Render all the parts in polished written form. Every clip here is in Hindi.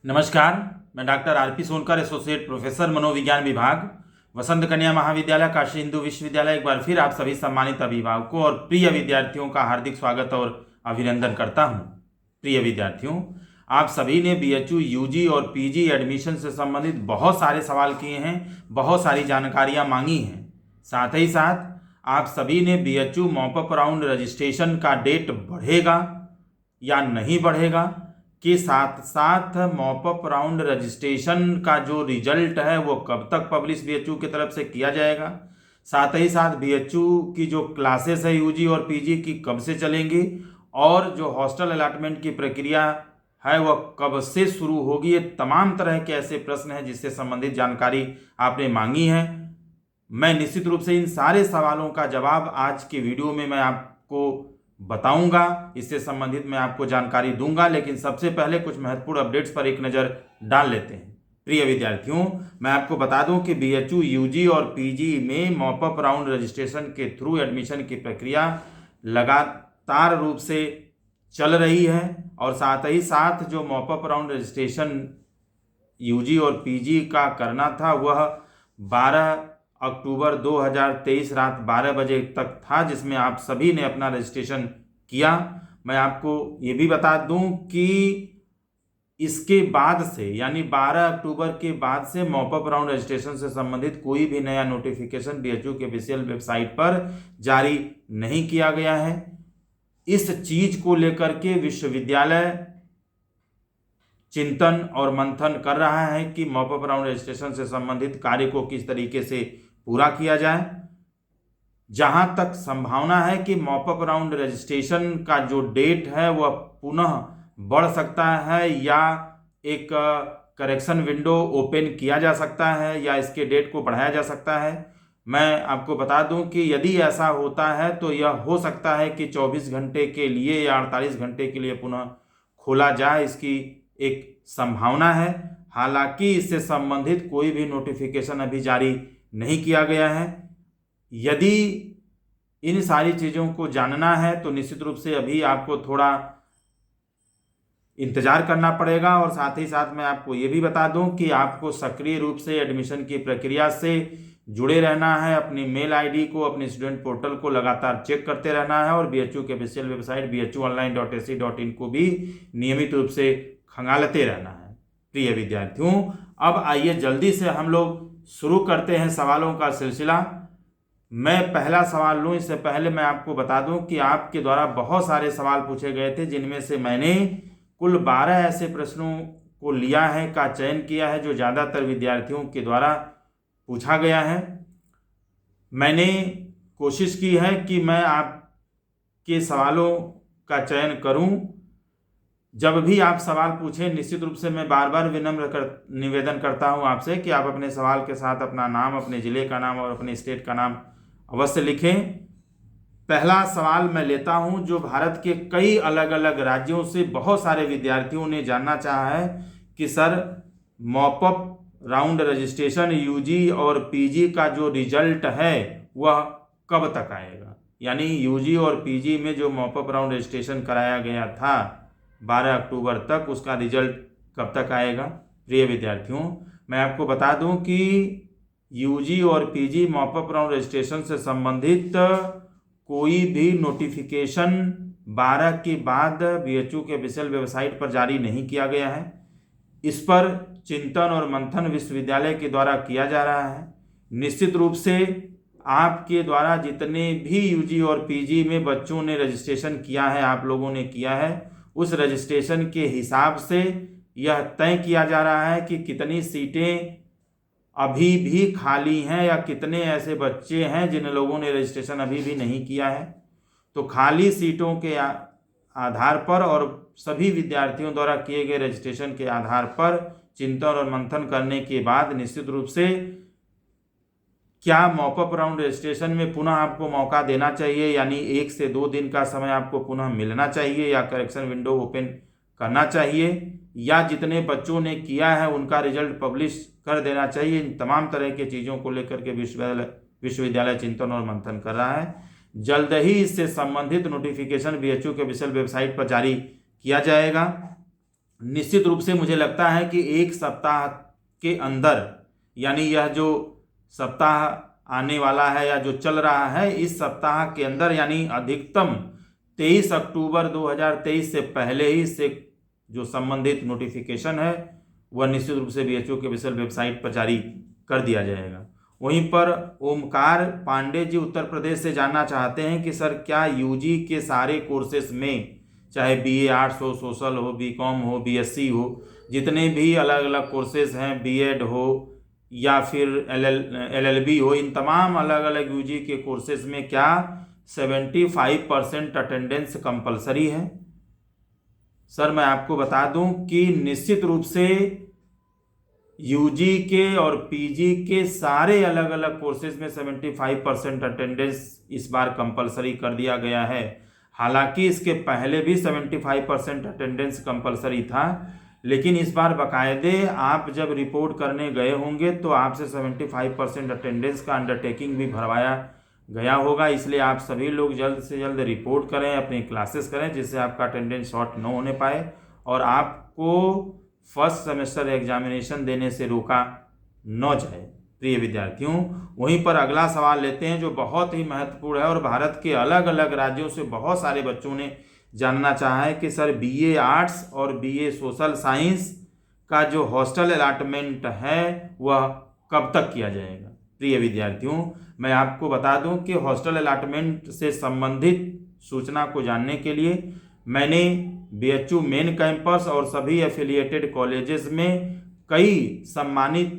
नमस्कार, मैं doctor RP Sonkar, associate professor मनोविज्ञान विभाग, वसंत कन्या महाविद्यालय काशी हिंदू विश्वविद्यालय। एक बार फिर आप सभी सम्मानित अभिभावकों और प्रिय विद्यार्थियों का हार्दिक स्वागत और अभिनंदन करता हूं। प्रिय विद्यार्थियों, आप सभी ने बीएचयू यूजी और पीजी एडमिशन से संबंधित बहुत सारे सवाल किए हैं, बहुत सारी जानकारियां मांगी हैं। साथ ही साथ आप सभी ने बीएचयू मॉपअप राउंड रजिस्ट्रेशन का डेट बढ़ेगा या नहीं बढ़ेगा के साथ साथ मॉपअप राउंड रजिस्ट्रेशन का जो रिजल्ट है वो कब तक पब्लिश बीएचयू की तरफ से किया जाएगा, साथ ही साथ बीएचयू की जो क्लासेस है यूजी और पीजी की कब से चलेंगी और जो हॉस्टल अलॉटमेंट की प्रक्रिया है वह कब से शुरू होगी। ये तमाम तरह के ऐसे प्रश्न हैं जिससे संबंधित जानकारी आपने मांगी है। मैं निश्चित रूप से इन सारे सवालों का जवाब आज के वीडियो में मैं आपको बताऊंगा, इससे संबंधित मैं आपको जानकारी दूंगा। लेकिन सबसे पहले कुछ महत्वपूर्ण अपडेट्स पर एक नज़र डाल लेते हैं। प्रिय विद्यार्थियों, मैं आपको बता दूं कि बीएचयू यूजी और पीजी में मॉपअप राउंड रजिस्ट्रेशन के थ्रू एडमिशन की प्रक्रिया लगातार रूप से चल रही है और साथ ही साथ जो मॉपअप राउंड रजिस्ट्रेशन यूजी और पीजी का करना था वह 12 अक्टूबर 2023 रात 12 बजे तक था, जिसमें आप सभी ने अपना रजिस्ट्रेशन किया। मैं आपको ये भी बता दूं कि इसके बाद से यानी 12 अक्टूबर के बाद से मॉपअप राउंड रजिस्ट्रेशन से संबंधित कोई भी नया नोटिफिकेशन बीएचयू के ऑफिशियल वेबसाइट पर जारी नहीं किया गया है। इस चीज को लेकर के विश्वविद्यालय चिंतन और मंथन कर रहा है कि मॉपअप राउंड रजिस्ट्रेशन से संबंधित कार्य को किस तरीके से पूरा किया जाए। जहां तक संभावना है कि मॉपअप राउंड रजिस्ट्रेशन का जो डेट है वह पुनः बढ़ सकता है या एक करेक्शन विंडो ओपन किया जा सकता है या इसके डेट को बढ़ाया जा सकता है। मैं आपको बता दूं कि यदि ऐसा होता है तो यह हो सकता है कि 24 घंटे के लिए या 48 घंटे के लिए पुनः खोला जाए, इसकी एक संभावना है। हालांकि इससे संबंधित कोई भी नोटिफिकेशन अभी जारी नहीं किया गया है। यदि इन सारी चीज़ों को जानना है तो निश्चित रूप से अभी आपको थोड़ा इंतजार करना पड़ेगा। और साथ ही साथ मैं आपको ये भी बता दूं कि आपको सक्रिय रूप से एडमिशन की प्रक्रिया से जुड़े रहना है। अपनी मेल आईडी को, अपने स्टूडेंट पोर्टल को लगातार चेक करते रहना है और बीएचयू के ऑफिशियल वेबसाइट bhuonline.ac.in को भी नियमित रूप से खंगालते रहना है। प्रिय विद्यार्थियों, अब आइए जल्दी से हम लोग शुरू करते हैं सवालों का सिलसिला। मैं पहला सवाल लूँ इससे पहले मैं आपको बता दूं कि आपके द्वारा बहुत सारे सवाल पूछे गए थे, जिनमें से मैंने कुल 12 ऐसे प्रश्नों को लिया है, का चयन किया है जो ज़्यादातर विद्यार्थियों के द्वारा पूछा गया है। मैंने कोशिश की है कि मैं आपके सवालों का चयन करूं। जब भी आप सवाल पूछें, निश्चित रूप से मैं बार बार निवेदन करता हूं आपसे कि आप अपने सवाल के साथ अपना नाम, अपने ज़िले का नाम और अपने स्टेट का नाम अवश्य लिखें। पहला सवाल मैं लेता हूं जो भारत के कई अलग अलग राज्यों से बहुत सारे विद्यार्थियों ने जानना चाहा है कि sir mop up round registration UG और पीजी का जो रिजल्ट है वह कब तक आएगा। यानी यूजी और पीजी में जो मॉपअप राउंड रजिस्ट्रेशन कराया गया था 12 अक्टूबर तक, उसका रिजल्ट कब तक आएगा। प्रिय विद्यार्थियों, मैं आपको बता दूं कि यूजी और पीजी मॉपअप राउंड रजिस्ट्रेशन से संबंधित कोई भी नोटिफिकेशन 12 के बाद बीएचयू के ऑफिशियल वेबसाइट पर जारी नहीं किया गया है। इस पर चिंतन और मंथन विश्वविद्यालय के द्वारा किया जा रहा है। निश्चित रूप से आपके द्वारा जितने भी यूजी और पीजी में बच्चों ने रजिस्ट्रेशन किया है, आप लोगों ने किया है, उस रजिस्ट्रेशन के हिसाब से यह तय किया जा रहा है कि कितनी सीटें अभी भी खाली हैं या कितने ऐसे बच्चे हैं जिन लोगों ने रजिस्ट्रेशन अभी भी नहीं किया है। तो खाली सीटों के आधार पर और सभी विद्यार्थियों द्वारा किए गए रजिस्ट्रेशन के आधार पर चिंतन और मंथन करने के बाद निश्चित रूप से क्या मॉपअप राउंड रजिस्ट्रेशन में पुनः आपको मौका देना चाहिए, यानी 1 से 2 दिन का समय आपको पुनः मिलना चाहिए या करेक्शन विंडो ओपन करना चाहिए, या जितने बच्चों ने किया है उनका रिजल्ट पब्लिश कर देना चाहिए। इन तमाम तरह की चीज़ों को लेकर के विश्वविद्यालय चिंतन और मंथन कर रहा है। जल्द ही इससे संबंधित नोटिफिकेशन बीएचयू के ऑफिशियल वेबसाइट पर जारी किया जाएगा। निश्चित रूप से मुझे लगता है कि एक सप्ताह के अंदर, यानी यह जो सप्ताह आने वाला है या जो चल रहा है, इस सप्ताह के अंदर यानी अधिकतम 23 अक्टूबर 2023 से पहले ही से जो संबंधित नोटिफिकेशन है वह निश्चित रूप से बीएचयू के ऑफिशियल वेबसाइट पर जारी कर दिया जाएगा। वहीं पर ओमकार पांडे जी उत्तर प्रदेश से जानना चाहते हैं कि सर क्या यूजी के सारे कोर्सेस में, चाहे बीए आर्ट्स हो, सोशल हो, बीकॉम हो, बीएससी हो, जितने भी अलग अलग कोर्सेज हैं, बीएड हो या फिर एलएलबी हो, इन तमाम अलग अलग यूजी के कोर्सेज में क्या 75% अटेंडेंस कंपलसरी है? सर मैं आपको बता दूं कि निश्चित रूप से यूजी के और पीजी के सारे अलग अलग कोर्सेज में 75% अटेंडेंस इस बार कंपलसरी कर दिया गया है। हालांकि इसके पहले भी 75% अटेंडेंस कंपलसरी था, लेकिन इस बार बाकायदे आप जब रिपोर्ट करने गए होंगे तो आपसे 75% अटेंडेंस का अंडरटेकिंग भी भरवाया गया होगा। इसलिए आप सभी लोग जल्द से जल्द रिपोर्ट करें, अपनी क्लासेस करें, जिससे आपका अटेंडेंस शॉर्ट न होने पाए और आपको फर्स्ट सेमेस्टर एग्जामिनेशन देने से रोका न जाए प्रिय विद्यार्थियों। वहीं पर अगला सवाल लेते हैं जो बहुत ही महत्वपूर्ण है और भारत के अलग अलग राज्यों से बहुत सारे बच्चों ने जानना चाहा है कि सर बीए आर्ट्स और बीए सोशल साइंस का जो हॉस्टल अलॉटमेंट है वह कब तक किया जाएगा। प्रिय विद्यार्थियों, मैं आपको बता दूं कि हॉस्टल अलॉटमेंट से संबंधित सूचना को जानने के लिए मैंने बीएचयू मेन कैंपस और सभी एफिलिएटेड कॉलेजेस में कई सम्मानित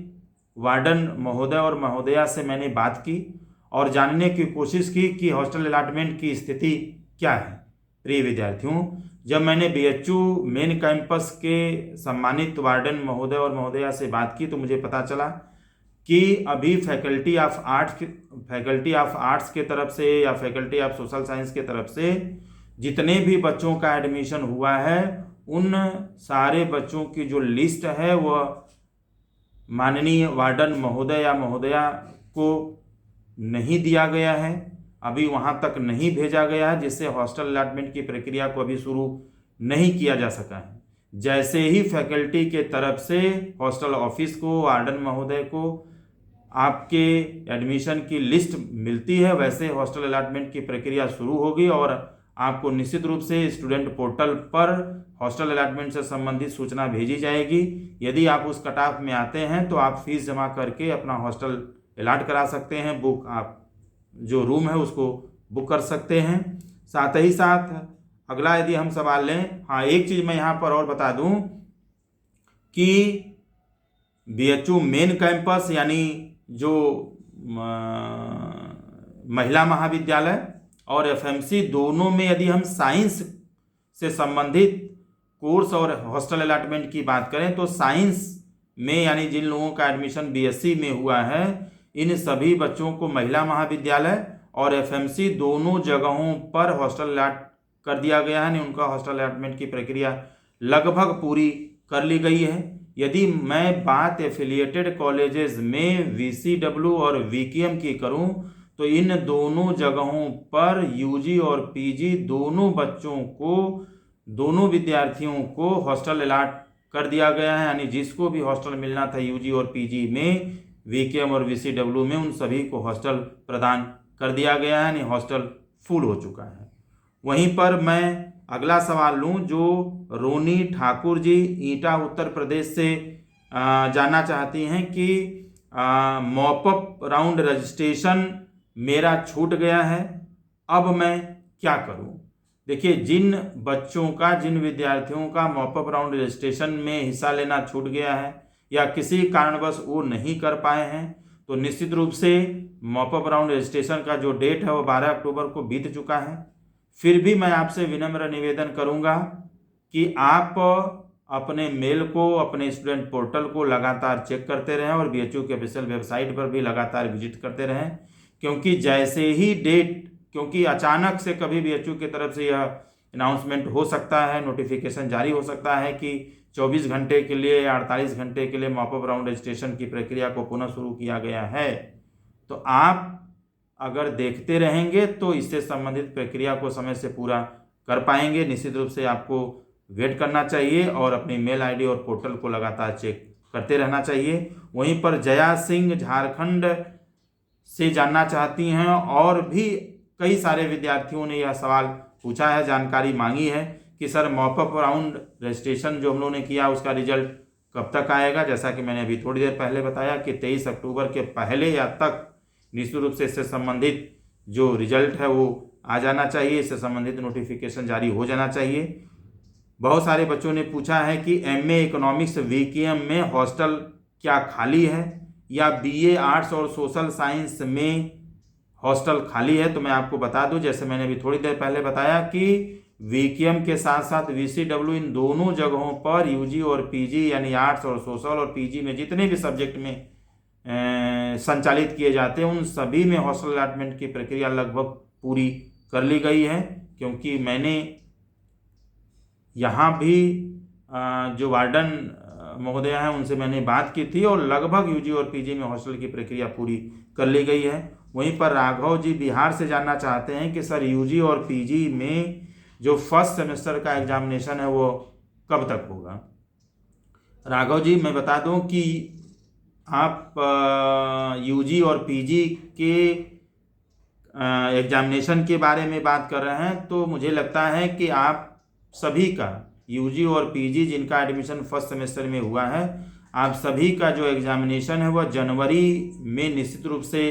वार्डन महोदय और महोदया से मैंने बात की और जानने की कोशिश की कि हॉस्टल अलॉटमेंट की स्थिति क्या है। प्रिय विद्यार्थियों, जब मैंने बीएचयू मेन कैंपस के सम्मानित वार्डन महोदय और महोदया से बात की तो मुझे पता चला कि अभी फैकल्टी ऑफ आर्ट्स के तरफ से या फैकल्टी ऑफ सोशल साइंस के तरफ से जितने भी बच्चों का एडमिशन हुआ है उन सारे बच्चों की जो लिस्ट है वह माननीय वार्डन महोदय या महोदया को नहीं दिया गया है, अभी वहां तक नहीं भेजा गया है, जिससे हॉस्टल अलॉटमेंट की प्रक्रिया को अभी शुरू नहीं किया जा सका है। जैसे ही फैकल्टी के तरफ से हॉस्टल ऑफिस को, वार्डन महोदय को आपके एडमिशन की लिस्ट मिलती है, वैसे हॉस्टल अलॉटमेंट की प्रक्रिया शुरू होगी और आपको निश्चित रूप से स्टूडेंट पोर्टल पर हॉस्टल अलॉटमेंट से संबंधित सूचना भेजी जाएगी। यदि आप उस कट ऑफ में आते हैं तो आप फीस जमा करके अपना हॉस्टल अलॉट करा सकते हैं, बुक आप जो रूम है उसको बुक कर सकते हैं। साथ ही साथ अगला यदि हम सवाल लें, हाँ एक चीज़ मैं यहाँ पर और बता दूँ कि बीएचयू मेन कैंपस यानी जो महिला महाविद्यालय और एफएमसी दोनों में यदि हम साइंस से संबंधित कोर्स और हॉस्टल अलॉटमेंट की बात करें तो साइंस में यानी जिन लोगों का एडमिशन बीएससी में हुआ है इन सभी बच्चों को महिला महाविद्यालय और एफएमसी दोनों जगहों पर हॉस्टल अलॉट कर दिया गया है। उनका हॉस्टल अलॉटमेंट की प्रक्रिया लगभग पूरी कर ली गई है। यदि मैं बात एफिलिएटेड कॉलेजेस में वीसीडब्ल्यू और वीकेएम की करूं तो इन दोनों जगहों पर यूजी और पीजी दोनों बच्चों को, दोनों विद्यार्थियों को हॉस्टल अलॉट कर दिया गया है। यानी जिसको भी हॉस्टल मिलना था यूजी और पीजी में, वीकेएम और वीसीडब्ल्यू में, उन सभी को हॉस्टल प्रदान कर दिया गया है, यानी हॉस्टल फुल हो चुका है। वहीं पर मैं अगला सवाल लूँ जो रोनी ठाकुर जी ईटा उत्तर प्रदेश से जानना चाहती हैं कि मॉपअप राउंड रजिस्ट्रेशन मेरा छूट गया है, अब मैं क्या करूं। देखिए, जिन बच्चों का, जिन विद्यार्थियों का मॉपअप राउंड रजिस्ट्रेशन में हिस्सा लेना छूट गया है या किसी कारणवश वो नहीं कर पाए हैं तो निश्चित रूप से मॉपअप राउंड रजिस्ट्रेशन का जो डेट है वो 12 अक्टूबर को बीत चुका है। फिर भी मैं आपसे विनम्र निवेदन करूंगा कि आप अपने मेल को, अपने स्टूडेंट पोर्टल को लगातार चेक करते रहें और बीएचयू के ऑफिशियल वेबसाइट पर भी लगातार विजिट करते रहें, क्योंकि जैसे ही डेट, क्योंकि अचानक से कभी बीएचयू की तरफ से यह अनाउंसमेंट हो सकता है, नोटिफिकेशन जारी हो सकता है कि 24 घंटे के लिए या 48 घंटे के लिए मॉपअप राउंड रजिस्ट्रेशन की प्रक्रिया को पुनः शुरू किया गया है। तो आप अगर देखते रहेंगे तो इससे संबंधित प्रक्रिया को समय से पूरा कर पाएंगे। निश्चित रूप से आपको वेट करना चाहिए और अपनी मेल आईडी और पोर्टल को लगातार चेक करते रहना चाहिए। वहीं पर जया सिंह झारखंड से जानना चाहती हैं और भी कई सारे विद्यार्थियों ने यह सवाल पूछा है, जानकारी मांगी है कि सर मॉपअप राउंड रजिस्ट्रेशन जो हम लोगों ने किया उसका रिजल्ट कब तक आएगा। जैसा कि मैंने अभी थोड़ी देर पहले बताया कि 23 अक्टूबर के पहले या तक निश्चित रूप से इससे संबंधित जो रिजल्ट है वो आ जाना चाहिए, इससे संबंधित नोटिफिकेशन जारी हो जाना चाहिए। बहुत सारे बच्चों ने पूछा है कि एमए इकोनॉमिक्स वीकेएम में हॉस्टल क्या खाली है या बीए आर्ट्स और सोशल साइंस में हॉस्टल खाली है। तो मैं आपको बता दूं, जैसे मैंने अभी थोड़ी देर पहले बताया कि वीकेएम के साथ साथ वीसीडब्ल्यू इन दोनों जगहों पर यूजी और पीजी यानी आर्ट्स और सोशल और पीजी में जितने भी सब्जेक्ट में संचालित किए जाते हैं उन सभी में हॉस्टल अलॉटमेंट की प्रक्रिया लगभग पूरी कर ली गई है। क्योंकि मैंने यहाँ भी जो वार्डन महोदया हैं उनसे मैंने बात की थी और लगभग यूजी और पीजी में हॉस्टल की प्रक्रिया पूरी कर ली गई है। वहीं पर राघव जी बिहार से जानना चाहते हैं कि सर यूजी और पीजी में जो फर्स्ट सेमेस्टर का एग्जामिनेशन है वो कब तक होगा। राघव जी मैं बता दूं कि आप यूजी और पीजी के एग्जामिनेशन के बारे में बात कर रहे हैं तो मुझे लगता है कि आप सभी का यूजी और पीजी जिनका एडमिशन फर्स्ट सेमेस्टर में हुआ है, आप सभी का जो एग्जामिनेशन है वह जनवरी में निश्चित रूप से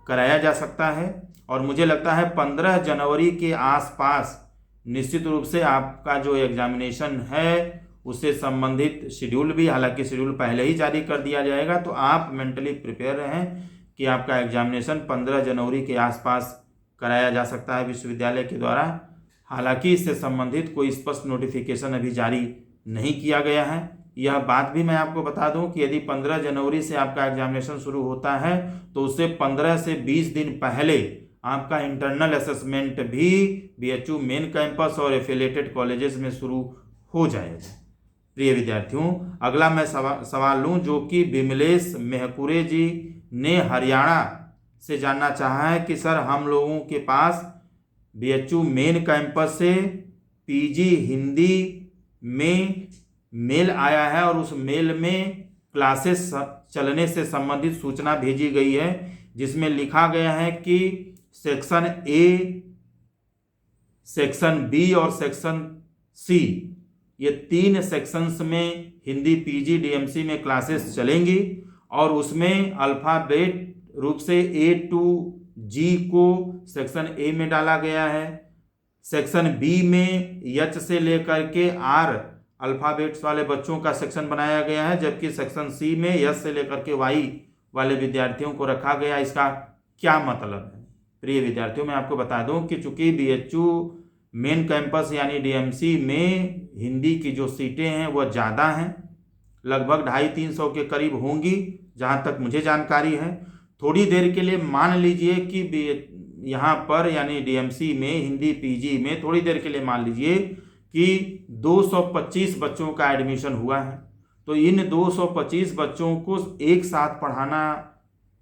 कराया जा सकता है। और मुझे लगता है 15 जनवरी के आसपास निश्चित रूप से आपका जो एग्जामिनेशन है उससे संबंधित शेड्यूल भी, हालांकि शेड्यूल पहले ही जारी कर दिया जाएगा, तो आप मेंटली प्रिपेयर रहें कि आपका एग्जामिनेशन 15 जनवरी के आसपास कराया जा सकता है विश्वविद्यालय के द्वारा। हालांकि इससे संबंधित कोई स्पष्ट नोटिफिकेशन अभी जारी नहीं किया गया है। यह बात भी मैं आपको बता दूं कि यदि 15 जनवरी से आपका एग्जामिनेशन शुरू होता है तो उससे 15 से 20 दिन पहले आपका इंटरनल असेसमेंट भी बीएचयू मेन कैंपस और एफिलिएटेड कॉलेजेस में शुरू हो जाएगा। प्रिय विद्यार्थियों, अगला मैं सवाल लूँ जो कि विमलेश मेहकुरे जी ने हरियाणा से जानना चाहा है कि सर हम लोगों के पास बीएचयू मेन कैंपस से पीजी हिंदी में मेल आया है और उस मेल में क्लासेस चलने से संबंधित सूचना भेजी गई है जिसमें लिखा गया है कि सेक्शन ए, सेक्शन बी और सेक्शन सी, ये 3 सेक्शंस में हिंदी पीजी डीएमसी में क्लासेस चलेंगी और उसमें अल्फ़ाबेट रूप से ए टू जी को सेक्शन ए में डाला गया है। सेक्शन बी में एच से लेकर के आर अल्फ़ाबेट्स वाले बच्चों का सेक्शन बनाया गया है, जबकि सेक्शन सी में एस से लेकर के वाई वाले विद्यार्थियों को रखा गया। इसका क्या मतलब है? प्रिय विद्यार्थियों, मैं आपको बता दूं कि चूंकि बीएचयू मेन कैंपस यानी डीएमसी में हिंदी की जो सीटें हैं वह ज़्यादा हैं, लगभग 250-300 के करीब होंगी जहां तक मुझे जानकारी है। थोड़ी देर के लिए मान लीजिए कि यहाँ पर यानी डीएमसी में हिंदी पीजी में थोड़ी देर के लिए मान लीजिए कि 225 बच्चों का एडमिशन हुआ है, तो इन 225 बच्चों को एक साथ पढ़ाना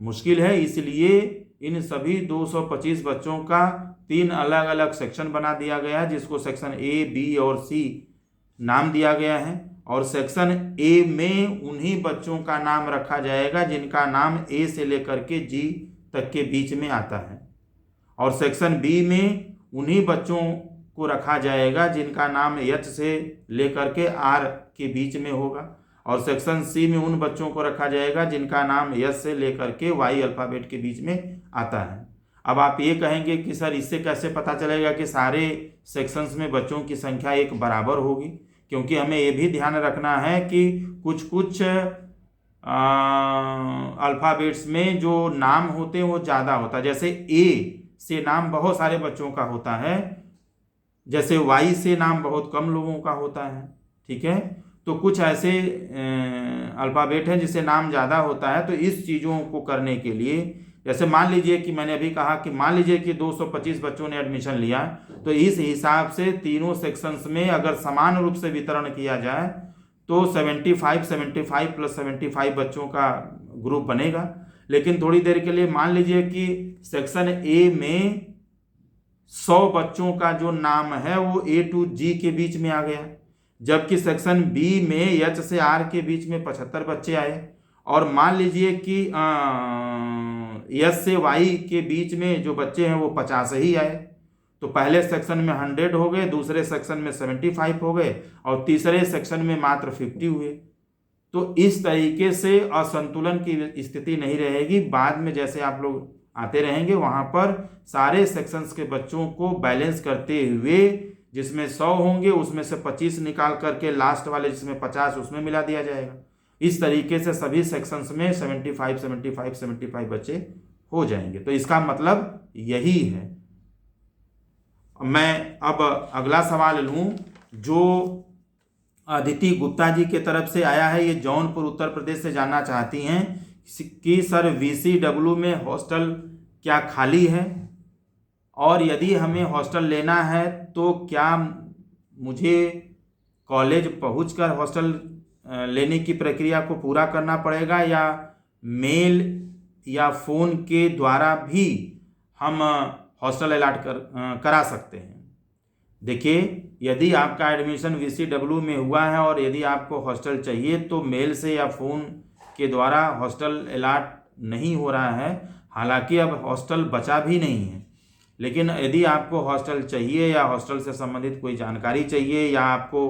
मुश्किल है। इसलिए इन सभी 225 बच्चों का 3 अलग अलग सेक्शन बना दिया गया है, जिसको सेक्शन ए, बी और सी नाम दिया गया है। और सेक्शन ए में उन्हीं बच्चों का नाम रखा जाएगा जिनका नाम ए से लेकर के जी तक के बीच में आता है, और सेक्शन बी में उन्हीं बच्चों को रखा जाएगा जिनका नाम एच से लेकर के आर के बीच में होगा, और सेक्शन सी में उन बच्चों को रखा जाएगा जिनका नाम एस से लेकर के वाई अल्फ़ाबेट के बीच में आता है। अब आप ये कहेंगे कि सर इससे कैसे पता चलेगा कि सारे सेक्शंस में बच्चों की संख्या एक बराबर होगी, क्योंकि हमें ये भी ध्यान रखना है कि कुछ अल्फ़ाबेट्स में जो नाम होते हैं वो ज़्यादा होता है। जैसे ए से नाम बहुत सारे बच्चों का होता है, जैसे वाई से नाम बहुत कम लोगों का होता है। ठीक है, तो कुछ ऐसे अल्फ़ाबेट हैं जिसे नाम ज़्यादा होता है। तो इस चीज़ों को करने के लिए, जैसे मान लीजिए कि मैंने अभी कहा कि मान लीजिए कि 225 बच्चों ने एडमिशन लिया, तो इस हिसाब से तीनों सेक्शंस में अगर समान रूप से वितरण किया जाए तो 75 प्लस 75 बच्चों का ग्रुप बनेगा। लेकिन थोड़ी देर के लिए मान लीजिए कि सेक्शन ए में 100 बच्चों का जो नाम है वो ए टू जी के बीच में आ गया, जबकि सेक्शन बी में एच से आर के बीच में 75 बच्चे आए, और मान लीजिए कि एस से वाई के बीच में जो बच्चे हैं वो 50 ही आए, तो पहले सेक्शन में 100 हो गए, दूसरे सेक्शन में 75 हो गए, और तीसरे सेक्शन में मात्र 50 हुए। तो इस तरीके से असंतुलन की स्थिति नहीं रहेगी। बाद में जैसे आप लोग आते रहेंगे वहाँ पर सारे सेक्शंस के बच्चों को बैलेंस करते हुए, जिसमें 100 होंगे उसमें से 25 निकाल करके लास्ट वाले जिसमें 50 उसमें मिला दिया जाएगा। इस तरीके से सभी सेक्शंस में 75 बच्चे हो जाएंगे। तो इसका मतलब यही है। मैं अब अगला सवाल लूँ जो अदिति गुप्ता जी के तरफ से आया है। ये जौनपुर उत्तर प्रदेश से जानना चाहती हैं कि सर VCW में हॉस्टल क्या खाली है, और यदि हमें हॉस्टल लेना है तो क्या मुझे कॉलेज पहुंचकर हॉस्टल लेने की प्रक्रिया को पूरा करना पड़ेगा, या मेल या फ़ोन के द्वारा भी हम हॉस्टल अलाट करा सकते हैं। देखिए, यदि आपका एडमिशन VCW में हुआ है और यदि आपको हॉस्टल चाहिए तो मेल से या फ़ोन के द्वारा हॉस्टल अलाट नहीं हो रहा है। हालांकि अब हॉस्टल बचा भी नहीं है, लेकिन यदि आपको हॉस्टल चाहिए या हॉस्टल से संबंधित कोई जानकारी चाहिए या आपको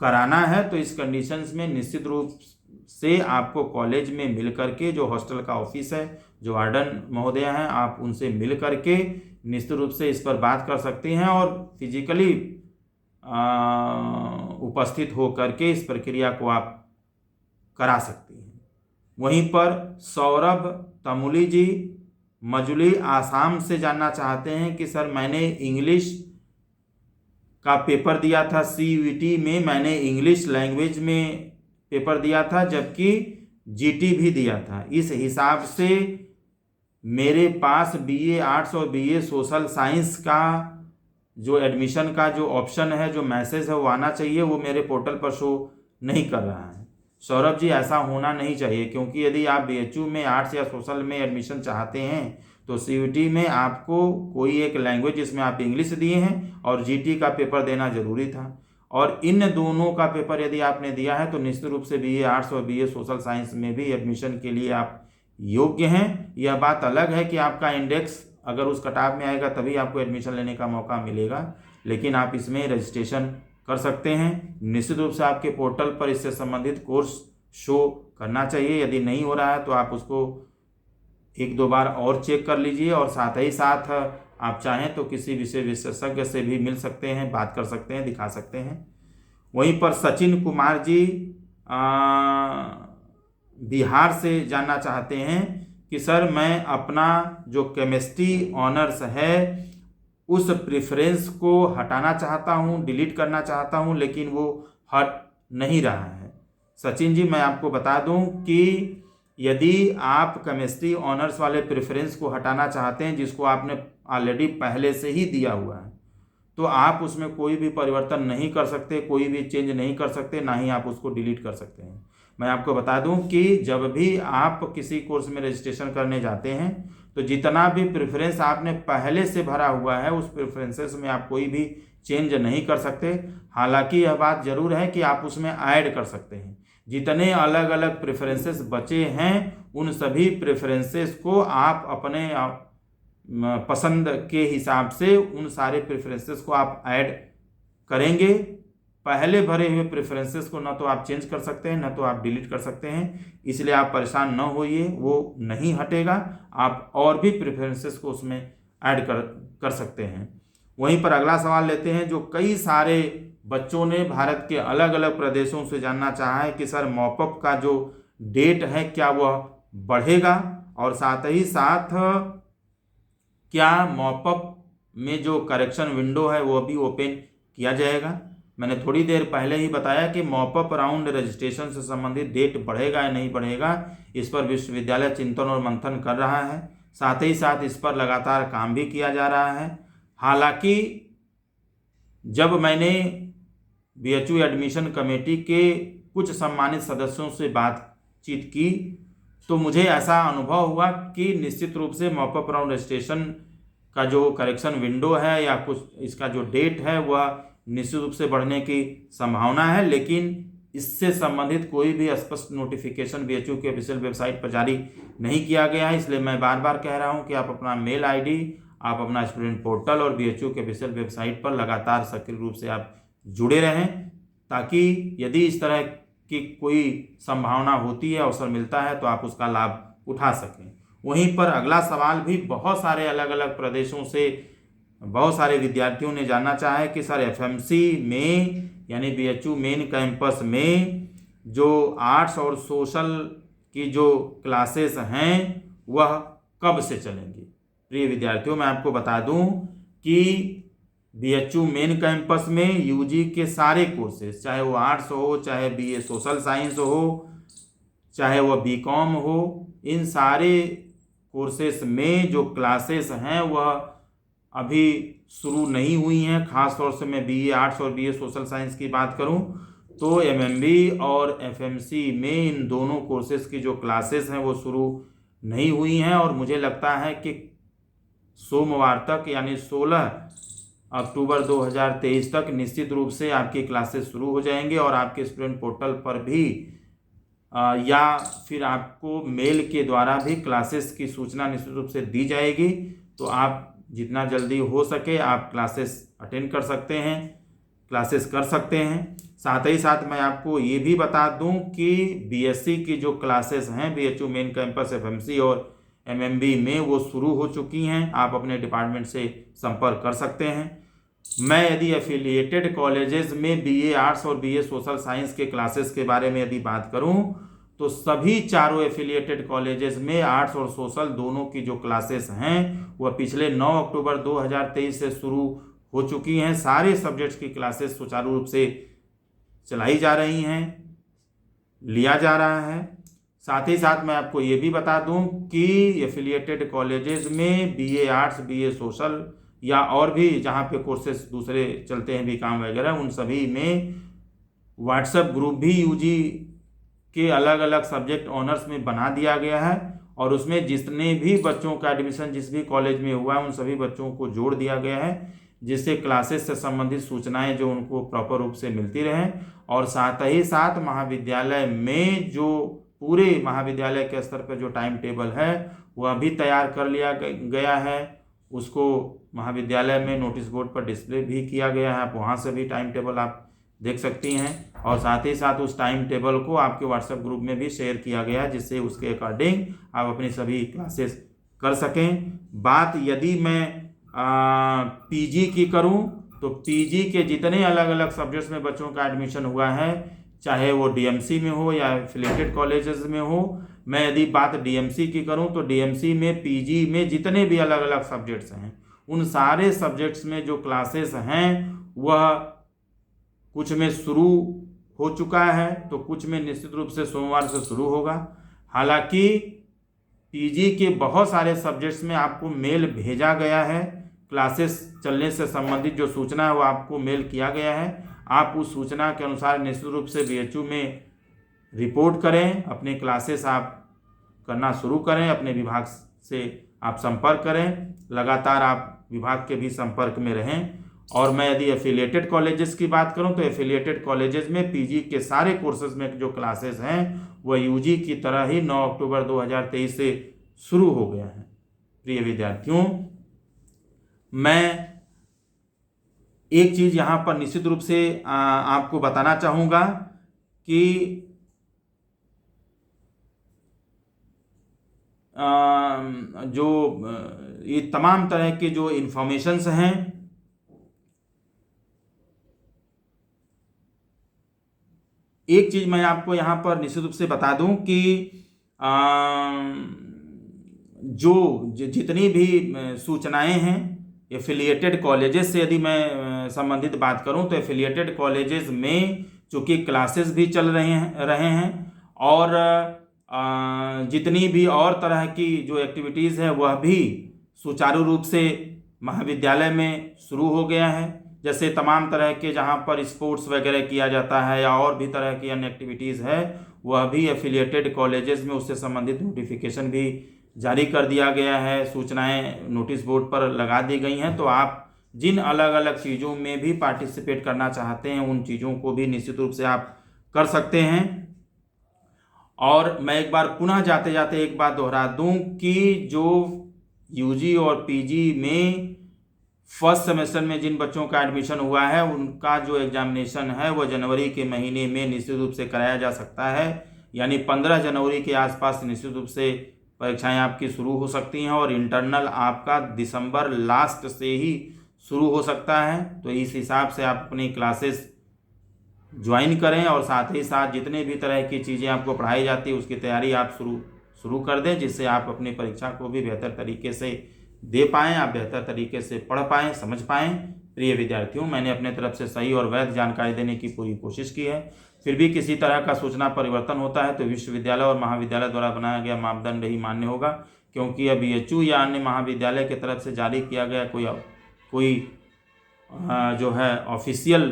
कराना है, तो इस कंडीशंस में निश्चित रूप से आपको कॉलेज में मिल करके, जो हॉस्टल का ऑफिस है, जो वार्डन महोदय हैं, आप उनसे मिल करके निश्चित रूप से इस पर बात कर सकते हैं और फिजिकली उपस्थित हो करके इस प्रक्रिया को आप करा सकते हैं। वहीं पर सौरभ तमुली जी मजुली आसाम से जानना चाहते हैं कि सर मैंने इंग्लिश का पेपर दिया था, CUET में मैंने इंग्लिश लैंग्वेज में पेपर दिया था, जबकि GT भी दिया था। इस हिसाब से मेरे पास BA आर्ट्स और BA सोशल साइंस का जो एडमिशन का जो ऑप्शन है, जो मैसेज है वो आना चाहिए, वो मेरे पोर्टल पर शो नहीं कर रहा है। सौरभ जी, ऐसा होना नहीं चाहिए, क्योंकि यदि आप BHU में आर्ट्स या सोशल में एडमिशन चाहते हैं तो CUET में आपको कोई एक लैंग्वेज जिसमें आप इंग्लिश दिए हैं और GT का पेपर देना जरूरी था, और इन दोनों का पेपर यदि आपने दिया है तो निश्चित रूप से BA आर्ट्स और BA सोशल साइंस में भी एडमिशन के लिए आप योग्य हैं। यह बात अलग है कि आपका इंडेक्स अगर उस कटाव में आएगा तभी आपको एडमिशन लेने का मौका मिलेगा, लेकिन आप इसमें रजिस्ट्रेशन कर सकते हैं। निश्चित रूप से आपके पोर्टल पर इससे संबंधित कोर्स शो करना चाहिए। यदि नहीं हो रहा है तो आप उसको 1-2 बार और चेक कर लीजिए, और साथ ही साथ आप चाहें तो किसी विषय विशेषज्ञ से भी मिल सकते हैं, बात कर सकते हैं, दिखा सकते हैं। वहीं पर सचिन कुमार जी बिहार से जानना चाहते हैं कि सर मैं अपना जो केमिस्ट्री ऑनर्स है उस प्रेफरेंस को हटाना चाहता हूं, डिलीट करना चाहता हूं, लेकिन वो हट नहीं रहा है। सचिन जी, मैं आपको बता दूं कि यदि आप केमिस्ट्री ऑनर्स वाले प्रेफरेंस को हटाना चाहते हैं, जिसको आपने ऑलरेडी पहले से ही दिया हुआ है, तो आप उसमें कोई भी परिवर्तन नहीं कर सकते, कोई भी चेंज नहीं कर सकते, ना ही आप उसको डिलीट कर सकते हैं। मैं आपको बता दूं कि जब भी आप किसी कोर्स में रजिस्ट्रेशन करने जाते हैं तो जितना भी प्रेफरेंस आपने पहले से भरा हुआ है उस प्रेफरेंसेस में आप कोई भी चेंज नहीं कर सकते। हालांकि यह बात जरूर है कि आप उसमें ऐड कर सकते हैं। जितने अलग अलग प्रेफरेंसेस बचे हैं उन सभी प्रेफरेंसेस को आप अपने पसंद के हिसाब से उन सारे प्रेफरेंसेस को आप ऐड करेंगे। पहले भरे हुए प्रेफरेंसेस को ना तो आप चेंज कर सकते हैं, ना तो आप डिलीट कर सकते हैं, इसलिए आप परेशान न होइए, वो नहीं हटेगा। आप और भी प्रेफरेंसेस को उसमें ऐड कर सकते हैं। वहीं पर अगला सवाल लेते हैं जो कई सारे बच्चों ने भारत के अलग अलग प्रदेशों से जानना चाहा है कि सर मॉपअप का जो डेट है क्या वह बढ़ेगा, और साथ ही साथ क्या मॉपअप में जो करेक्शन विंडो है वो भी ओपन किया जाएगा। मैंने थोड़ी देर पहले ही बताया कि मॉपअप राउंड रजिस्ट्रेशन से संबंधित डेट बढ़ेगा या नहीं बढ़ेगा, इस पर विश्वविद्यालय चिंतन और मंथन कर रहा है। साथ ही साथ इस पर लगातार काम भी किया जा रहा है। हालांकि जब मैंने BHU एडमिशन कमेटी के कुछ सम्मानित सदस्यों से बातचीत की तो मुझे ऐसा अनुभव हुआ कि निश्चित रूप से मॉपअप राउंड रजिस्ट्रेशन का जो करेक्शन विंडो है या कुछ इसका जो डेट है वह निश्चित रूप से बढ़ने की संभावना है, लेकिन इससे संबंधित कोई भी स्पष्ट नोटिफिकेशन बीएचयू की ऑफिशियल वेबसाइट पर जारी नहीं किया गया है। इसलिए मैं बार बार कह रहा हूं कि आप अपना मेल आईडी, आप अपना स्टूडेंट पोर्टल और बीएचयू के ऑफिशियल वेबसाइट पर लगातार सक्रिय रूप से आप जुड़े रहें, ताकि यदि इस तरह की कोई संभावना होती है, अवसर मिलता है, तो आप उसका लाभ उठा सकें। वहीं पर अगला सवाल भी बहुत सारे अलग अलग प्रदेशों से बहुत सारे विद्यार्थियों ने जानना चाहा है कि सर एफएमसी में यानी बीएचयू मेन कैंपस में जो आर्ट्स और सोशल की जो क्लासेस हैं वह कब से चलेंगी। प्रिय विद्यार्थियों, मैं आपको बता दूं कि बीएचयू मेन कैंपस में यूजी के सारे कोर्सेज, चाहे वो आर्ट्स हो, चाहे बीए सोशल साइंस हो, चाहे वह बीकॉम हो, इन सारे कोर्सेस में जो क्लासेस हैं वह अभी शुरू नहीं हुई हैं। ख़ास तौर से मैं बीए आर्ट्स और बीए सोशल साइंस की बात करूं तो एमएमबी और एफएमसी में इन दोनों कोर्सेज की जो क्लासेस हैं वो शुरू नहीं हुई हैं, और मुझे लगता है कि सोमवार तक यानी 16 अक्टूबर 2023 तक निश्चित रूप से आपकी क्लासेस शुरू हो जाएंगे, और आपके स्टूडेंट पोर्टल पर भी या फिर आपको मेल के द्वारा भी क्लासेस की सूचना निश्चित रूप से दी जाएगी। तो आप जितना जल्दी हो सके आप क्लासेस अटेंड कर सकते हैं, क्लासेस कर सकते हैं। साथ ही साथ मैं आपको ये भी बता दूं कि बीएससी की जो क्लासेस हैं बीएचयू मेन कैंपस एफएमसी और एमएमबी में वो शुरू हो चुकी हैं। आप अपने डिपार्टमेंट से संपर्क कर सकते हैं। मैं यदि एफिलिएटेड कॉलेजेस में बीए आर्ट्स और बीए सोशल साइंस के क्लासेस के बारे में यदि बात करूं तो सभी चारों एफिलिएटेड कॉलेजेस में आर्ट्स और सोशल दोनों की जो क्लासेस हैं वह पिछले 9 अक्टूबर 2023 से शुरू हो चुकी हैं। सारे सब्जेक्ट्स की क्लासेस सुचारू रूप से चलाई जा रही हैं, लिया जा रहा है। साथ ही साथ मैं आपको ये भी बता दूं कि एफिलिएटेड कॉलेजेस में बीए आर्ट्स, बीए सोशल या और भी जहाँ पे कोर्सेस दूसरे चलते हैं बीकॉम वगैरह, उन सभी में व्हाट्सएप ग्रुप भी यूजी के अलग अलग सब्जेक्ट ऑनर्स में बना दिया गया है, और उसमें जितने भी बच्चों का एडमिशन जिस भी कॉलेज में हुआ है उन सभी बच्चों को जोड़ दिया गया है, जिससे क्लासेस से संबंधित सूचनाएं जो उनको प्रॉपर रूप से मिलती रहें। और साथ ही साथ महाविद्यालय में जो पूरे महाविद्यालय के स्तर पर जो टाइम टेबल है वह भी तैयार कर लिया गया है। उसको महाविद्यालय में नोटिस बोर्ड पर डिस्प्ले भी किया गया है, आप वहाँ से भी टाइम टेबल आप देख सकती हैं। और साथ ही साथ उस टाइम टेबल को आपके व्हाट्सएप ग्रुप में भी शेयर किया गया है, जिससे उसके अकॉर्डिंग आप अपनी सभी क्लासेस कर सकें। बात यदि मैं पीजी की करूं तो पीजी के जितने अलग अलग सब्जेक्ट्स में बच्चों का एडमिशन हुआ है, चाहे वो डीएमसी में हो या एफिलिएटेड कॉलेजेस में हो, मैं यदि बात डीएमसी की करूं तो डीएमसी में पीजी में जितने भी अलग अलग सब्जेक्ट्स हैं उन सारे सब्जेक्ट्स में जो क्लासेस हैं वह कुछ में शुरू हो चुका है, तो कुछ में निश्चित रूप से सोमवार से शुरू होगा। हालांकि पीजी के बहुत सारे सब्जेक्ट्स में आपको मेल भेजा गया है, क्लासेस चलने से संबंधित जो सूचना है वो आपको मेल किया गया है। आप उस सूचना के अनुसार निश्चित रूप से बीएचयू में रिपोर्ट करें, अपने क्लासेस आप करना शुरू करें, अपने विभाग से आप संपर्क करें, लगातार आप विभाग के भी संपर्क में रहें। और मैं यदि एफिलिएटेड कॉलेजेस की बात करूं तो एफिलिएटेड कॉलेजेस में पीजी के सारे कोर्सेज में जो क्लासेस हैं वह यूजी की तरह ही 9 अक्टूबर 2023 से शुरू हो गया है। प्रिय विद्यार्थियों, मैं एक चीज़ यहाँ पर निश्चित रूप से आपको बताना चाहूँगा कि जो ये तमाम तरह के जो इन्फॉर्मेशंस हैं एक चीज़ मैं आपको यहाँ पर निश्चित रूप से बता दूं कि जो जितनी भी सूचनाएं हैं एफिलिएटेड कॉलेजेस से यदि मैं संबंधित बात करूं तो एफिलिएटेड कॉलेजेस में चूँकि क्लासेस भी चल रहे हैं और जितनी भी और तरह की जो एक्टिविटीज़ है वह भी सुचारू रूप से महाविद्यालय में शुरू हो गया है। जैसे तमाम तरह के जहाँ पर स्पोर्ट्स वगैरह किया जाता है या और भी तरह की अन्य एक्टिविटीज़ है वह भी एफिलिएटेड कॉलेजेस में उससे संबंधित नोटिफिकेशन भी जारी कर दिया गया है, सूचनाएं नोटिस बोर्ड पर लगा दी गई हैं। तो आप जिन अलग अलग चीज़ों में भी पार्टिसिपेट करना चाहते हैं उन चीज़ों को भी निश्चित रूप से आप कर सकते हैं। और मैं एक बार पुनः जाते जाते एक बात दोहरा दूं कि जो यूजी और पीजी में फर्स्ट सेमेस्टर में जिन बच्चों का एडमिशन हुआ है उनका जो एग्जामिनेशन है वो जनवरी के महीने में निश्चित रूप से कराया जा सकता है, यानी 15 जनवरी के आसपास निश्चित रूप से परीक्षाएं आपकी शुरू हो सकती हैं और इंटरनल आपका दिसंबर लास्ट से ही शुरू हो सकता है। तो इस हिसाब से आप अपनी क्लासेस ज्वाइन करें और साथ ही साथ जितने भी तरह की चीज़ें आपको पढ़ाई जाती है उसकी तैयारी आप शुरू कर दें, जिससे आप अपनी परीक्षा को भी बेहतर तरीके से दे पाएँ, आप बेहतर तरीके से पढ़ पाएँ, समझ पाएँ। प्रिय विद्यार्थियों, मैंने अपने तरफ से सही और वैध जानकारी देने की पूरी कोशिश की है। फिर भी किसी तरह का सूचना परिवर्तन होता है तो विश्वविद्यालय और महाविद्यालय द्वारा बनाया गया मापदंड ही मान्य होगा, क्योंकि अब BHU या अन्य महाविद्यालय की तरफ से जारी किया गया कोई जो है ऑफिशियल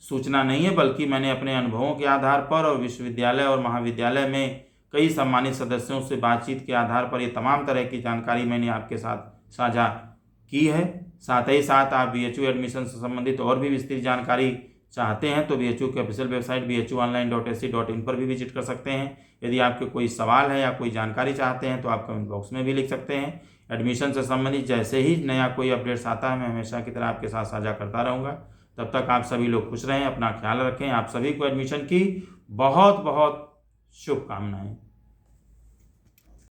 सूचना नहीं है, बल्कि मैंने अपने अनुभवों के आधार पर और विश्वविद्यालय और महाविद्यालय में कई सम्मानित सदस्यों से बातचीत के आधार पर ये तमाम तरह की जानकारी मैंने आपके साथ साझा की है। साथ ही साथ आप BHU एडमिशन से संबंधित और भी विस्तृत जानकारी चाहते हैं तो BHU की ऑफिशियल वेबसाइट bhuonline.ac.in पर भी विजिट कर सकते हैं। यदि आपके कोई सवाल है या कोई जानकारी चाहते हैं तो आप कमेंट बॉक्स में भी लिख सकते हैं। एडमिशन से संबंधित जैसे ही नया कोई अपडेट्स आता है मैं हमेशा की तरह आपके साथ साझा करता रहूँगा। तब तक आप सभी लोग खुश रहें, अपना ख्याल रखें। आप सभी को एडमिशन की बहुत बहुत शुभकामनाएं।